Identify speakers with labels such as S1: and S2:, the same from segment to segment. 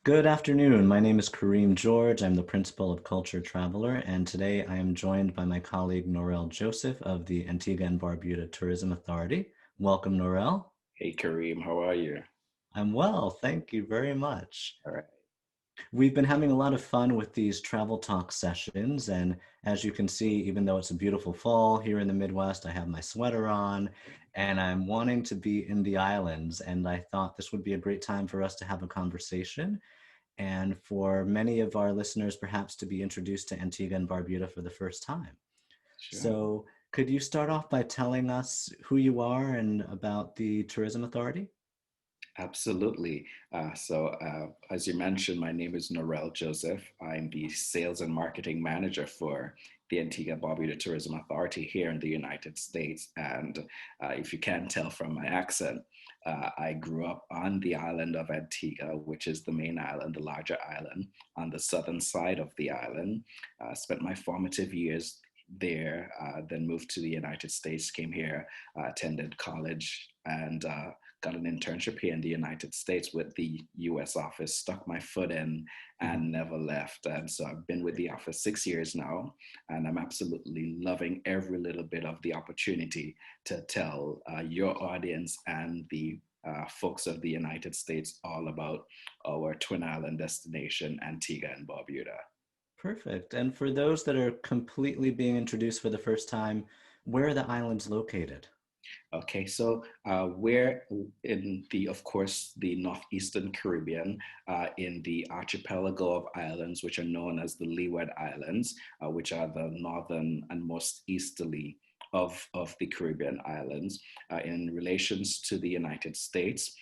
S1: Good afternoon. My name is Kareem George. I'm the principal of Culture Traveler, and today I am joined by my colleague Norrell Joseph of the Antigua and Barbuda Tourism Authority. Welcome, Norrell.
S2: Hey Kareem, how are you?
S1: I'm well, thank you very much.
S2: All right.
S1: We've been having a lot of fun with these travel talk sessions, and as you can see, even though it's a beautiful fall here in the Midwest, I have my sweater on, and I'm wanting to be in the islands, and I thought this would be a great time for us to have a conversation and for many of our listeners perhaps to be introduced to Antigua and Barbuda for the first time.
S2: Sure.
S1: So could you start off by telling us who you are and about the Tourism Authority?
S2: Absolutely. As you mentioned, my name is Norrell Joseph. I'm the sales and marketing manager for the Antigua Barbuda Tourism Authority here in the United States. And if you can't tell from my accent, I grew up on the island of Antigua, which is the main island, the larger island on the southern side of the island. Spent my formative years there, then moved to the United States, came here, attended college, and got an internship here in the United States with the US office, stuck my foot in
S1: Mhm.
S2: and never left. And so I've been with the office 6 years now, and I'm absolutely loving every little bit of the opportunity to tell your audience and the folks of the United States all about our Twin Island destination, Antigua and Barbuda.
S1: Perfect. And for those that are completely being introduced for the first time, where are the islands located?
S2: Okay, so we're in the, of course, the northeastern Caribbean, in the archipelago of islands, which are known as the Leeward Islands, which are the northern and most easterly of the Caribbean islands. In relations to the United States,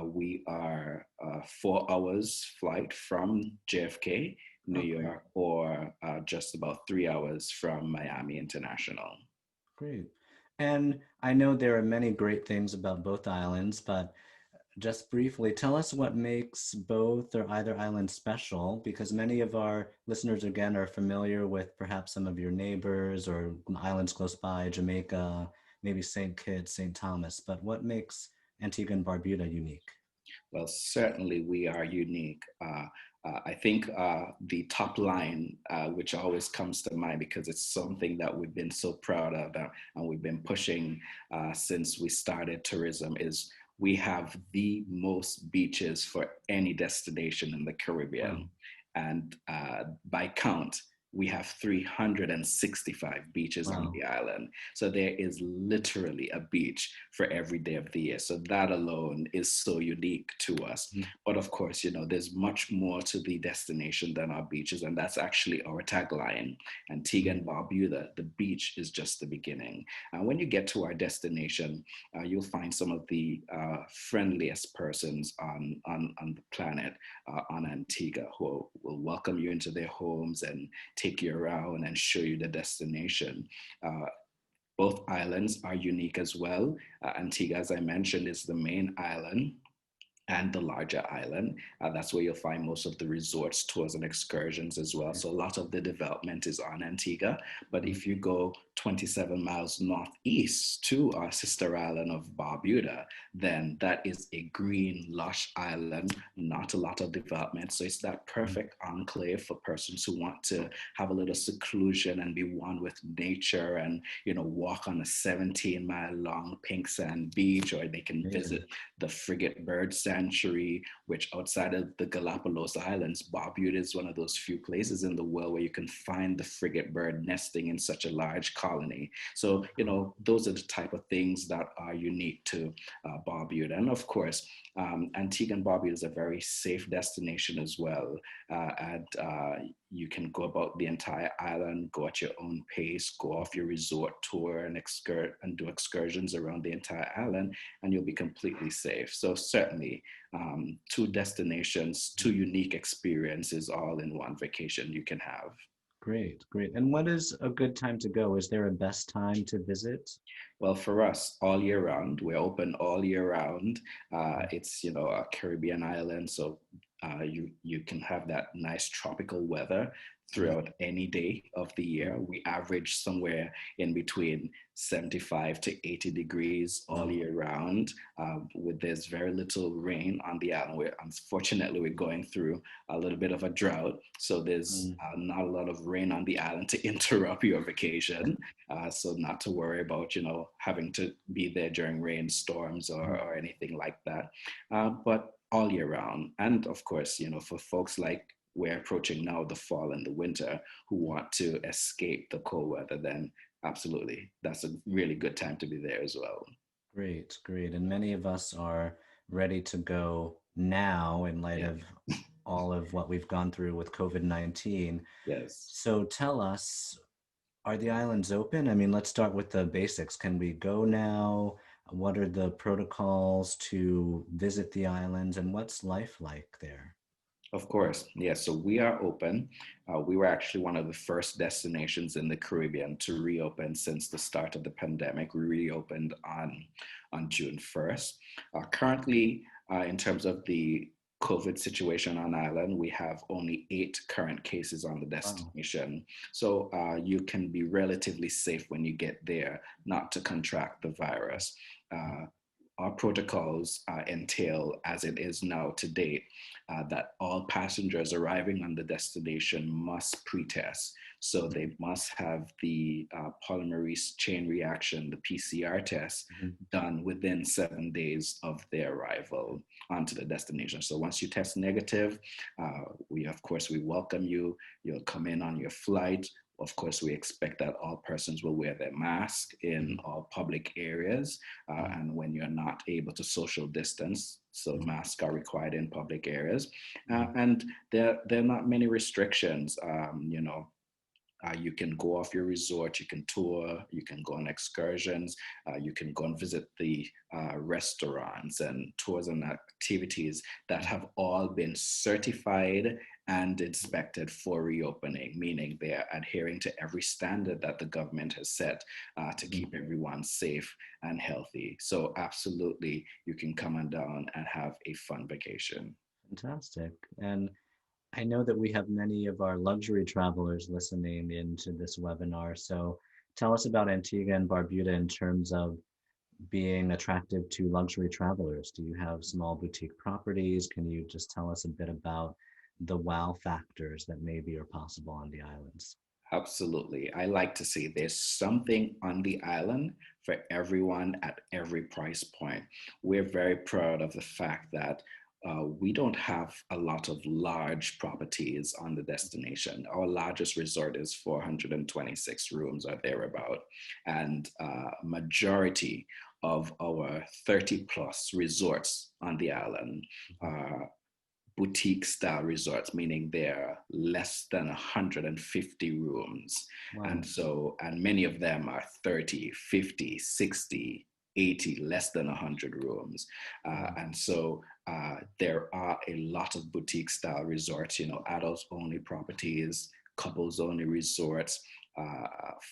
S2: we are 4 hours flight from JFK, New
S1: Oh, great.
S2: York, or just about 3 hours from Miami International.
S1: Great. And I know there are many great things about both islands, but just briefly, tell us what makes both or either island special, because many of our listeners, again, are familiar with perhaps some of your neighbors or islands close by, Jamaica, maybe St. Kitts, St. Thomas, but what makes Antigua and Barbuda unique?
S2: Well, certainly we are unique. I think the top line, which always comes to mind because it's something that we've been so proud of and we've been pushing since we started tourism, is we have the most beaches for any destination in the
S1: Wow.
S2: Caribbean. And by count, we have 365 beaches on
S1: Wow.
S2: the island. So there is literally a beach for every day of the year. So that alone is so unique to us.
S1: Mhm.
S2: But of course, there's much more to the destination than our beaches. And that's actually our tagline. Antigua
S1: Mhm.
S2: and Barbuda, the beach is just the beginning. And when you get to our destination, you'll find some of the friendliest persons on the planet, on Antigua, who will welcome you into their homes and take you around and show you the destination. Uh, both islands are unique as well. Antigua, as I mentioned, is the main island and the larger island. That's where you'll find most of the resorts, tours, and excursions as well.
S1: Great.
S2: So a lot of the development is on Antigua. But
S1: Mhm.
S2: if you go 27 miles northeast to our sister island of Barbuda, then that is a green, lush island, not a lot of development. So it's that
S1: Mhm.
S2: perfect enclave for persons who want to have a little seclusion and be one with nature and, walk on a 17-mile long pink sand beach, or they can visit
S1: Amazing.
S2: the frigate bird sanctuary, which outside of the Galapagos Islands, Barbuda is one of those few places in the world where you can find the frigate bird nesting in such a large colony. So, those are the type of things that are unique to Barbuda. And of course, Antigua and Barbuda is a very safe destination as well. And you can go about the entire island, go at your own pace, go off your resort tour and do excursions around the entire island, and you'll be completely safe. So certainly, two destinations, two unique experiences all in one vacation you can have.
S1: Great, great. And what is a good time to go? Is there a best time to visit?
S2: Well, for us, all year round, we're open all year round. It's, a Caribbean island, so You can have that nice tropical weather throughout any day of the year. We average somewhere in between 75 to 80 degrees all
S1: Wow.
S2: year round. With there's very little rain on the island. Unfortunately, we're going through a little bit of a drought, so there's
S1: Mm.
S2: not a lot of rain on the island to interrupt your vacation. So not to worry about having to be there during rainstorms or anything like that. But all year round. And of course, for folks like we're approaching now the fall and the winter who want to escape the cold weather, then absolutely, that's a really good time to be there as well.
S1: Great, great. And many of us are ready to go now in light
S2: Yeah.
S1: of all of what we've gone through with COVID-19.
S2: Yes.
S1: So tell us, are the islands open? I mean, let's start with the basics. Can we go now? What are the protocols to visit the islands and what's life like there?
S2: Of course, yes. So we are open. We were actually one of the first destinations in the Caribbean to reopen since the start of the pandemic. We reopened on June 1st. Currently, in terms of the COVID situation on island, we have only 8 current cases on the
S1: Wow.
S2: destination. So you can be relatively safe when you get there, not to contract the virus. Uh, our protocols entail, as it is now to date, that all passengers arriving on the destination must pre-test. So they must have the polymerase chain reaction, the PCR test,
S1: Mhm.
S2: done within 7 days of their arrival onto the destination. So once you test negative, of course, we welcome you. You'll come in on your flight. Of course, we expect that all persons will wear their mask in
S1: Mhm.
S2: all public areas,
S1: Mhm.
S2: and when you're not able to social distance, so
S1: Mhm.
S2: masks are required in public areas,
S1: Mhm.
S2: and there are not many restrictions. You can go off your resort, you can tour, you can go on excursions, you can go and visit the restaurants and tours and activities that have all been certified and inspected for reopening, meaning they're adhering to every standard that the government has set to
S1: Mhm.
S2: keep everyone safe and healthy. So, absolutely, you can come on down and have a fun vacation.
S1: Fantastic. And I know that we have many of our luxury travelers listening into this webinar. So tell us about Antigua and Barbuda in terms of being attractive to luxury travelers. Do you have small boutique properties? Can you just tell us a bit about the wow factors that maybe are possible on the islands?
S2: Absolutely. I like to say there's something on the island for everyone at every price point. We're very proud of the fact that we don't have a lot of large properties on the destination. Our largest resort is 426 rooms or thereabout. And majority of our 30 plus resorts on the island
S1: Mhm.
S2: are boutique style resorts, meaning they're less than 150 rooms. And
S1: Wow.
S2: so, and many of them are 30, 50, 60, 80, less than 100 rooms.
S1: Wow.
S2: And so there are a lot of boutique style resorts, adults only properties, couples only resorts,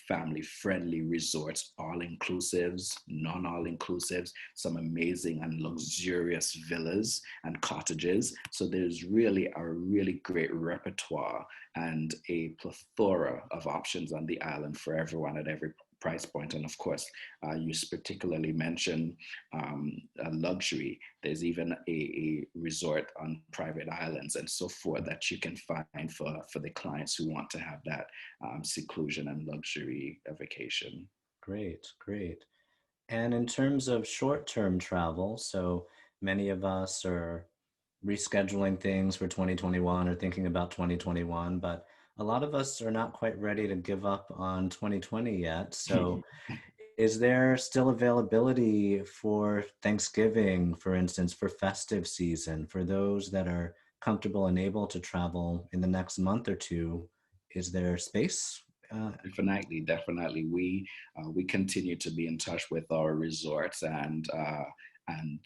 S2: family friendly resorts, all inclusives, non all inclusives, some amazing and luxurious villas and cottages. So there's really a really great repertoire and a plethora of options on the island for everyone at every price point. And of course, you particularly mentioned luxury. There's even a resort on private islands and so forth that you can find for the clients who want to have that seclusion and luxury vacation.
S1: Great, great. And in terms of short-term travel, so many of us are rescheduling things for 2021 or thinking about 2021, but a lot of us are not quite ready to give up on 2020 yet. So is there still availability for Thanksgiving, for instance, for festive season, for those that are comfortable and able to travel in the next month or two? Is there space?
S2: Definitely, definitely. We continue to be in touch with our resorts, and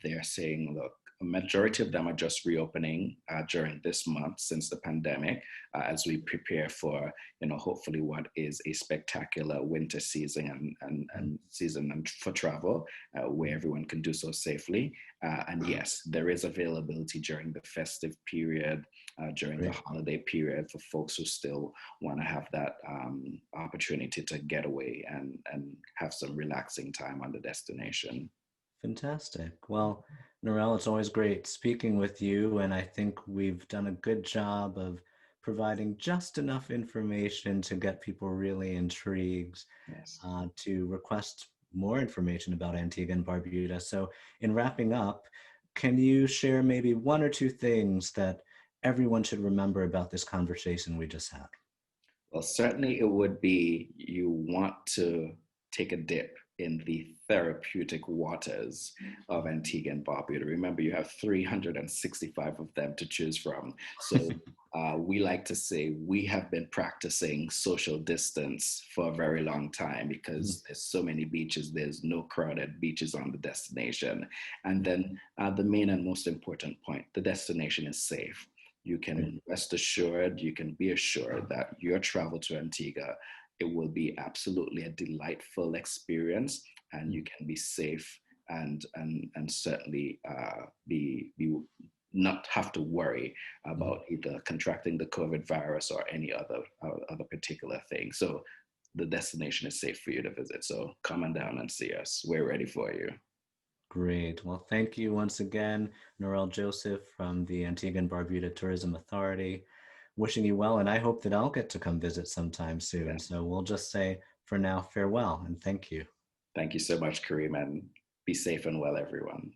S2: they're saying, look. a majority of them are just reopening during this month since the pandemic, as we prepare for, hopefully what is a spectacular winter season and season for travel, where everyone can do so safely. And yes, there is availability during the festive period, during the
S1: Great.
S2: holiday period for folks who still want to have that opportunity to get away and have some relaxing time on the destination.
S1: Fantastic. Well, Norrell, it's always great speaking with you, and I think we've done a good job of providing just enough information to get people really intrigued
S2: Yes.
S1: to request more information about Antigua and Barbuda. So, in wrapping up, can you share maybe one or two things that everyone should remember about this conversation we just had?
S2: Well, certainly it would be you want to take a dip in the therapeutic waters of Antigua and Barbuda. Remember, you have 365 of them to choose from. So we like to say we have been practicing social distance for a very long time because there's so many beaches, there's no crowded beaches on the destination. And then the main and most important point, the destination is safe. You
S1: Great.
S2: can rest assured, you can be assured that your travel to Antigua, it will be absolutely a delightful experience, and you can be safe and certainly be not have to worry about either contracting the COVID virus or any other particular thing. So the destination is safe for you to visit. So come on down and see us. We're ready for you.
S1: Great. Well, thank you once again, Norrell Joseph from the Antigua and Barbuda Tourism Authority. Wishing you well, and I hope that I'll get to come visit sometime soon.
S2: Yes.
S1: So we'll just say for now, farewell and thank you.
S2: Thank you so much, Kareem, and be safe and well, everyone.